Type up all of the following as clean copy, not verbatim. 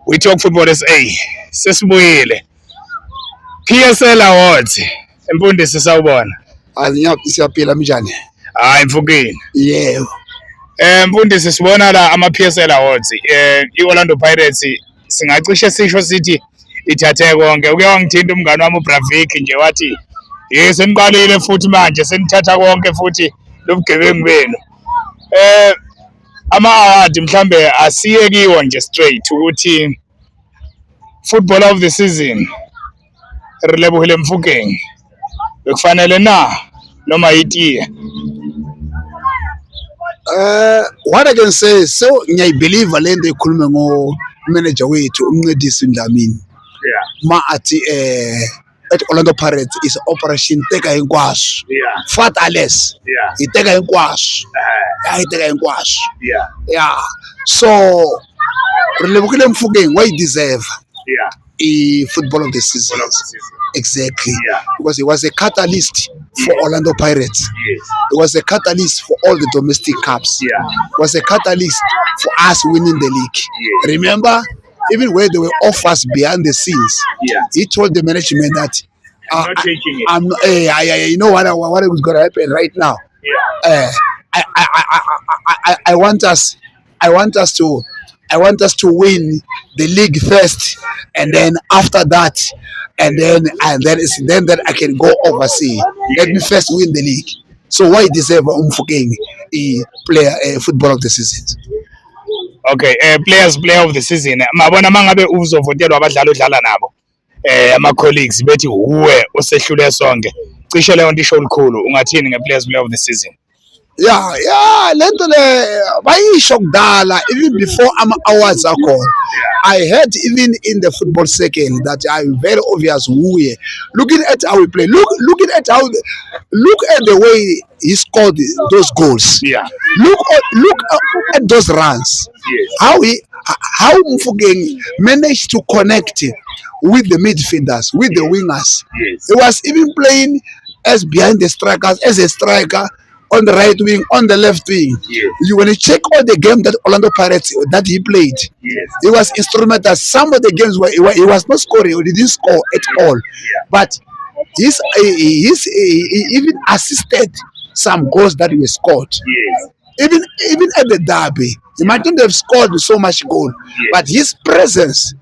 We Talk Football SA sesibuyile PSL Awards Mfundisi sawubona Siyaphila njani? hayi mfukeni Yebo. Mfundisi sibona la ama PSL Awards iOrlando Pirates singacishe sisho sithi ithathe konke uke wangithinta umngane wami uBravik nje wathi seniqalile futhi manje senithatha konke futhi lobugebengu benu ama award mhlambe asiye kiwo nje straight ukuthi football of the season Relebohile Mfokeng bekufanele na noma itiye. What I can say, so ngiyayibelieve lento ekhulume ngo manager wethu uMncedisi Dlamini. Ma athi at Orlando Pirates is operation teka hinkwaso. Fataless. Iteka hinkwaso. Iteka hinkwaso. Yeah. So Relebohile Mfokeng why deserve football of the season. Exactly. Because he was a catalyst for Orlando Pirates. It was a catalyst for all the domestic cups. It was a catalyst for us winning the league. Remember, even when there were offers behind the scenes, he told the management that I'm not taking it. I'm not, you know what is going to happen right now. I want us to win the league first, and then after that, and then that I can go overseas. Let me first win the league. So why deserve Mfokeng player football of the season? Okay, player of the season. Mabona mangabe uzovotelwa abadlali odlala nabo. Ama colleagues bethi uwe osehlule sonke. Cishe leyo nto isho olukhulu. Ungathini nge player of the season? Yeah, lento le bayisho kudala even before ama awards are gone. I heard even in the football circle that I'm very obvious who we looking at how we play. Looking at the way he scored those goals. Look at those runs. How Mfokeng managed to connect with the midfielders, with the wingers. He was even playing as behind the strikers, as a striker. On the right wing, on the left wing. You when you check all the games that Orlando Pirates that he played, he was instrumental. Some of the games where he was not scoring, he didn't score at all. But he even assisted some goals that were scored. Even at the derby, imagine they've scored so much goal, but his presence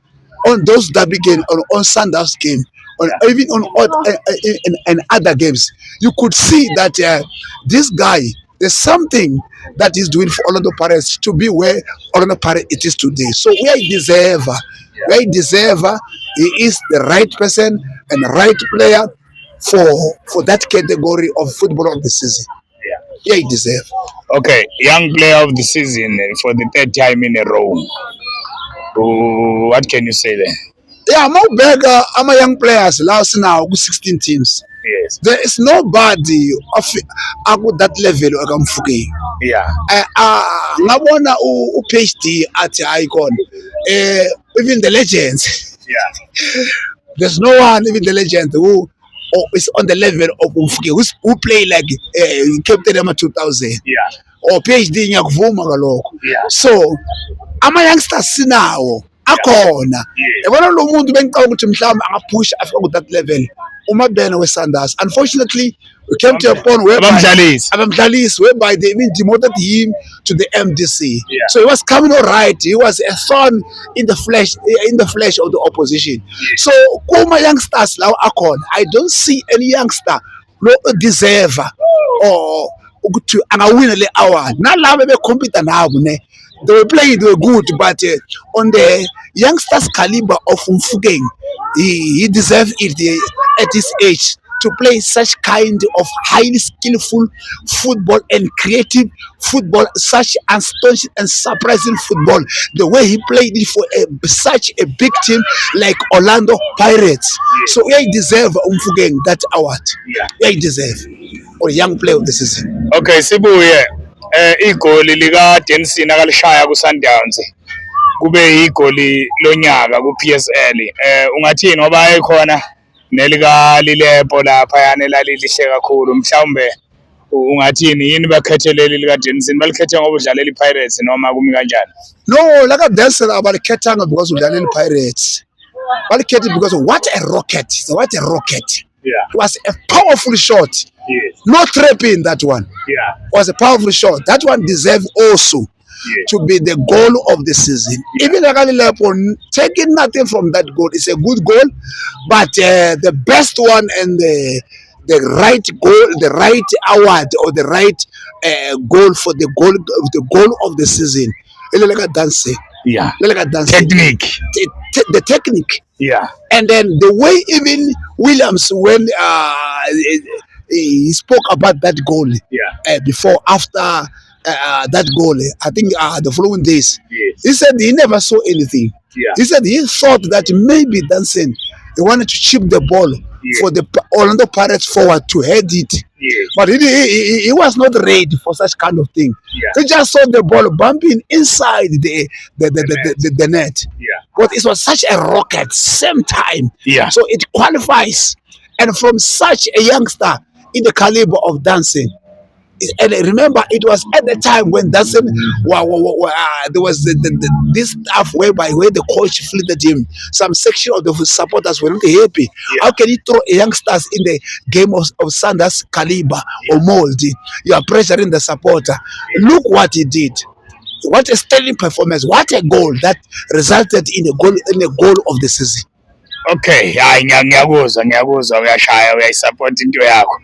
on those derby games, on Sundowns game, even on other games, you could see that this guy, there's something that he's doing for Orlando Pirates to be where Orlando Pirates it is today. So where he deserve, he is the right person and the right player for that category of football of the season. Yeah, he deserve. Okay, young player of the season for the third time in a row. What can you say there? Yeah, more bigger. I'm a young players last now 16 teams. Yes. There is nobody of that level of Mfokeng. Ngabona PhD at Icon. Even the legends. There's no one, even the legend who is on the level of Mfokeng, who play like Captain Emma 2000. Or PhD ngiyakuvuma kaloko. So ama youngsters sinawo akhona. Yabona lo muntu bengicabanga ukuthi mhlawumbe angaphusha afika ku that level. Umabena weSundowns. Unfortunately, we came to a point where abamdlalisi whereby they even demoted him to the MDC. So he was coming all right. He was a thorn in the flesh of the opposition. So kuma youngsters lawo akhona, I don't see any youngster no deserve or ukuthi angawina le award. Nalabo becompete nabo ne. They were playing, they were good, but on the youngsters caliber of Mfokeng, he deserves it at his age to play such kind of highly skillful football and creative football, such astonishing and surprising football. The way he played it for such a big team like Orlando Pirates. So he deserves Mfokeng that award. He deserves or young player of the season. Okay, sibuye. Igoli lika Denson akalishaya ku Sundowns kube igoli lonyaka ku PSL. Ungathini ngoba ekhona nelika Lilepo lapha yana lalihle kakhulu mhlawumbe ungathini yini bakhethe leli lika Jensen balikhethe ngoba udlalela iPirates noma kumi kanjani? No, like Denzel abalikhethanga because udlalela Pirates. Balikhethe because what a rocket. What a rocket. Yeah. It was a powerful shot. Yes. No trap in that one. Yeah. It was a powerful shot. That one deserved also to be the goal of the season. Even Lepo taking nothing from that goal. It's a good goal, but the best one and the right goal, the right award or the right goal for the goal of the season. Yeah. Technique. The technique. Yeah. And then the way even Williams, when he spoke about that goal before, after that goal, I think the following days, he said he never saw anything. Yeah. He said he thought that maybe Danson, he wanted to chip the ball for the Orlando Pirates forward to head it. Yes. But he was not ready for such kind of thing. Yeah. He just saw the ball bumping inside the net. Yeah. But it was such a rocket, same time. Yeah. So it qualifies. And from such a youngster in the caliber of Danson, and remember, it was at the time when Danson, there was this stuff where the coach fleeted him. Some section of the supporters were not happy. Yeah. How can you throw youngsters in the game of Sanders caliber or mold? You are pressuring the supporter. Look what he did. What a sterling performance! What a goal that resulted in a goal of the season. Okay, hayi ngiyakuzwa uyashaya uyayisupport into yakho.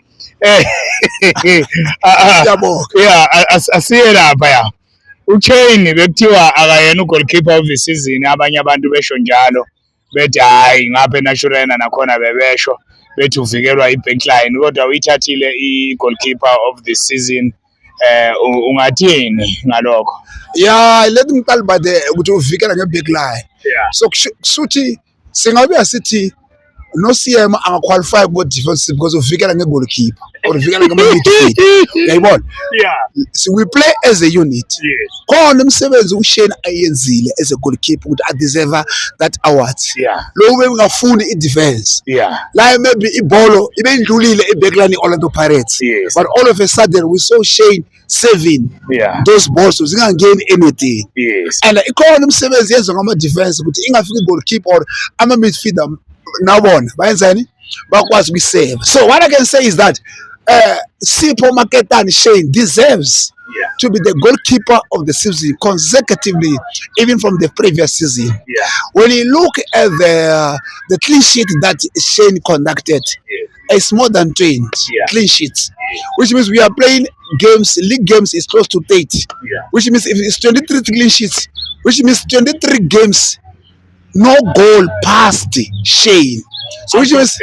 Yeah, asiye lapha ya. uChane bekuthiwa akayena ugoalkeeper of the season, abanye abantu besho njalo bethi hayi ngapha eNaturena nakhona bebesho bethi uvikelwa ibackline, kodwa uyithathile igoalkeeper of the season. Ungathini ngalokho? Yeah, let me tell about ukuthi uvikela ngebackline. Yeah. So kushuthi singabe asithi no CM angaqualify ku defensive because uvikela ngegoalkeeper or uvikela nge-midfield. Yayibona? Yeah. So we play as a unit. Yes. Khona umsebenzi uShane ayenzile as a goalkeeper ukuthi I deserve that award. Yeah. Lo bengafuni i-defense. Yeah. La maybe ibholo ibendlulile ebackline Orlando Pirates. Yes. But all of a sudden we saw Shane saving those balls so zingangeni anything. Yes. And ikhona umsebenzi yenziwa ngama-defense ukuthi ingafiki i-goalkeeper or ama-midfielder nabona bayenzani bakwazi ukuyisave. So what I can say is that Sipho Maketane Shane deserves to be the goalkeeper of the season consecutively, even from the previous season. Yeah. When you look at the clean sheet that Shane conducted, it's more than 20 clean sheets, which means we are playing games, league games is close to 30, which means if it's 23 clean sheets, which means 23 games, no goal past Shane. So which means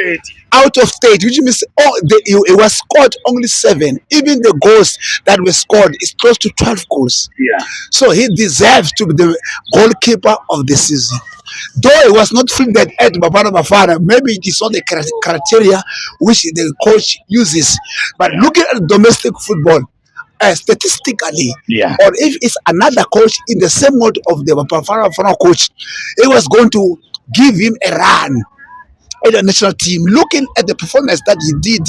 out of 30, which means it was scored only 7. Even the goals that were scored is close to 12 goals. Yeah. So he deserves to be the goalkeeper of the season. Though it was not filtered at Bafana Bafana, maybe it is not the criteria which the coach uses. But looking at domestic football, statistically, or if it's another coach in the same mode of the Bafana coach, he was going to give him a run in the national team, looking at the performance that he did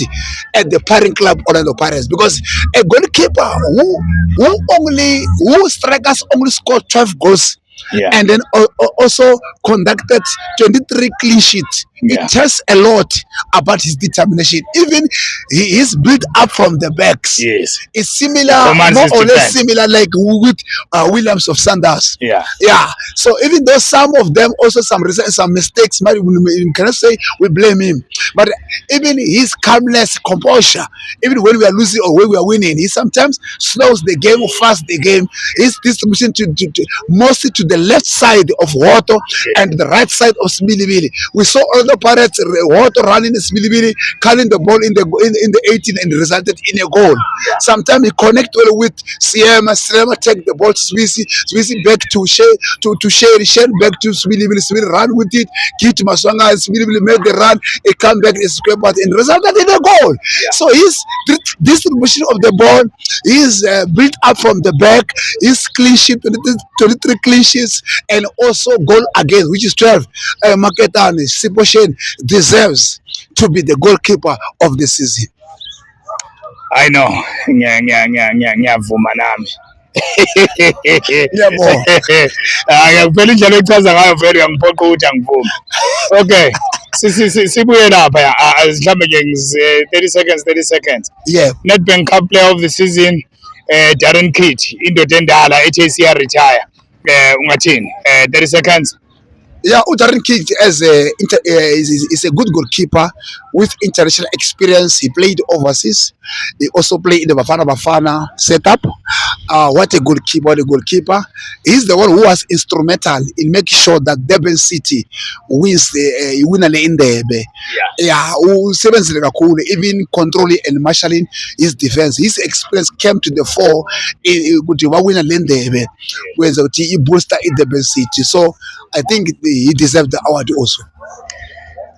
at the parent club Orlando Pirates, because a goalkeeper who strikers only scored 12 goals and then also conducted 23 clean sheets. It tells a lot about his determination. Even he is built up from the backs. Yes. It's similar, more or less similar, like with Williams of Sanders. Yeah. So even though some of them also some mistakes, maybe we cannot say we blame him, but even his calmness, composure, even when we are losing or when we are winning, he sometimes slows the game or fast the game. His distribution to mostly to the left side of Water and the right side of Smilivili. We saw all the Pirates Water running Smilivili, carrying the ball in the 18 and resulted in a goal. Sometimes he connect well with Siema take the ball to Swissy back to Share back to Smilivili run with it, give to Maswanga, Smilivili made the run, he come back in square part and resulted in a goal. So his distribution of the ball is built up from the back, his clean sheet, 23 clean sheets, and also goal against, which is 12. Maketane Sipho Shane deserves to be the goalkeeper of the season. I know ngiyavuma nami. Ngiyabonga. Ngiyakupela indlela echaza ngayo vele uyangiphoqa ukuthi angivumi. Okay. Sibuye lapha mhlambe nje 30 seconds. Yeah. Nedbank Cup Player of the Season Darren Kidd indoda endala ethi siya retire. Ungathini? 30 seconds. Yeah, Darren Kidd is a good goalkeeper with international experience. He played overseas. He also played in the Bafana Bafana setup. What a goalkeeper! What a goalkeeper! He's the one who was instrumental in making sure that Durban City wins the win in the yeah. Usebenzile kakhulu, even controlling and marshalling his defense. His experience came to the fore. Ukuthi wawina le ndebe kwenza ukuthi i-booster i-Durban City. So I think he deserved the award also.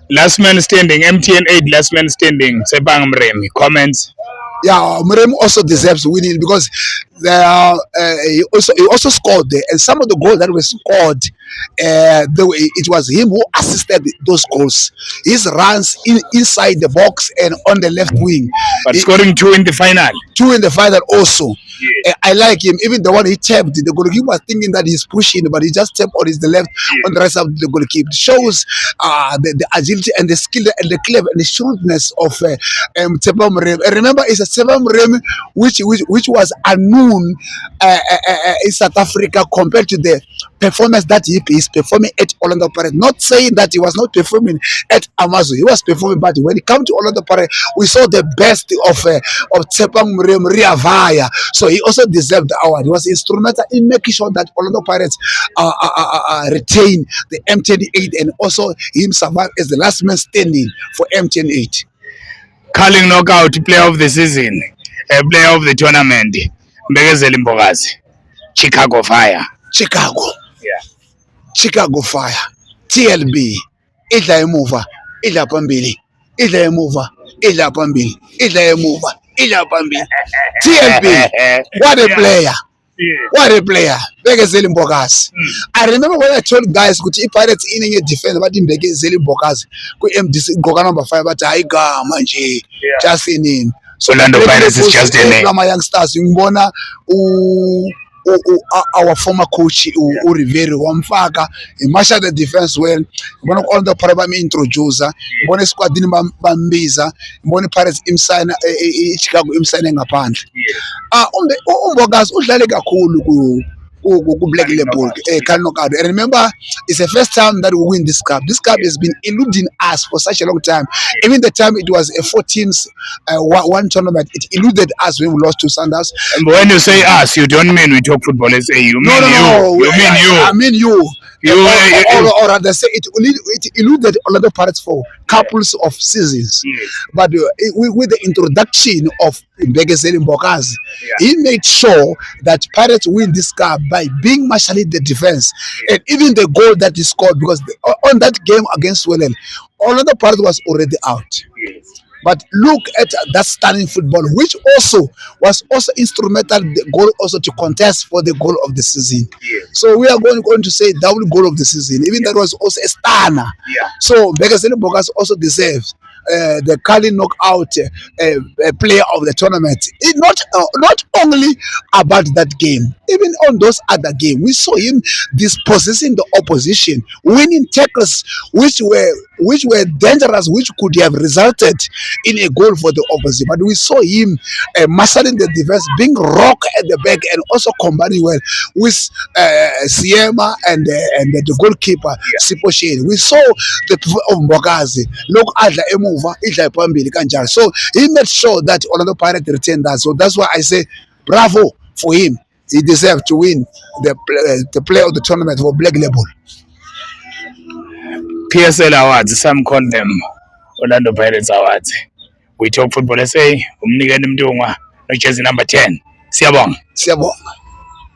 Last man standing, MTN 8 last man standing. Tshepang Mremi, comments. Yeah, Mremi also deserves winning because he also scored there, and some of the goals that were scored, it was him who assisted those goals. His runs inside the box and on the left wing. But scoring 2 in the final. 2 in the final also. Yeah. I like him. Even the one he tapped, the goalkeeper was thinking that he's pushing, but he just tapped on the left, on the right side of the goalkeeper. It shows the agility and the skill and the clever and the shrewdness of Tshepang Mremi. And remember, it's a Tshepang Mremi which was unknown in South Africa compared to the performance that he is performing at Orlando Pirates. Not saying that he was not performing at Amazon. He was performing, but when he came to Orlando Pirates, we saw the best of Tshepang Mremi Riavaya. So he also deserved the award. He was instrumental in making sure that Orlando Pirates retain the MTN 8 and also him survive as the last man standing for MTN 8. Calling knockout player of the season, player of the tournament, Mbekezeli Mbokazi, Chicago Fire. Chicago. Yeah. Chicago Fire. TLB. Idla emuva, idla phambili. Idla emuva, idla phambili. Idla emuva, idla phambili. TLB. What a player. Yeah. What a player. Mbekezeli Mbokazi. I remember when I told guys ukuthi iPirates in defense bathi Mbekezeli Mbokazi ku MDC ngoka number 5 bathi hayi gama nje. Just in him. So Orlando Pirates is just in name. Ama youngsters ngibona our former coach uRiveri wamfaka, he marshaled the defense well. Ngibona all the Pirates bami-introducer, ngibona squadini bambiza, ngibona iPirates imsayina iChicago imsayine ngaphandle. Umbokazi udlale kakhulu ku Black Label knockout. And remember, it's the first time that we win this cup. This cup has been eluding us for such a long time. Even the time it was a 4 teams one tournament, it eluded us when we lost to Sanders. And when you say us, you don't mean we talk football. You mean you. You mean you. I mean you. Or rather say it eluded Orlando Pirates for couples of seasons. Yes. But with the introduction of Mbekezeli Mbokazi, he made sure that Pirates win this cup by being marshalling the defense. And even the goal that he scored, because on that game against Welel, Orlando Pirates was already out. Yes. But look at that stunning football, which also was also instrumental, the goal also to contest for the goal of the season. Yeah. So we are going to say double goal of the season. Even that was also a stunner. Yeah. So Mbekezeli Mbokazi also deserves the Kali knockout player of the tournament. It not only about that game, even on those other games, we saw him dispossessing the opposition, winning tackles which were dangerous, which could have resulted in a goal for the opposition. But we saw him marshalling the defense, being rock at the back, and also combining well with Siema and the goalkeeper Sipho Shane. We saw the of Mbokazi look at the so he made sure that Orlando Pirates retained that. So that's why I say bravo for him. He deserves to win the player of the tournament for Black Label. PSL Awards, some call them Orlando Pirates Awards. We talk football SA, umnikeni Mdungwa, no jersey number 10. Siyabonga.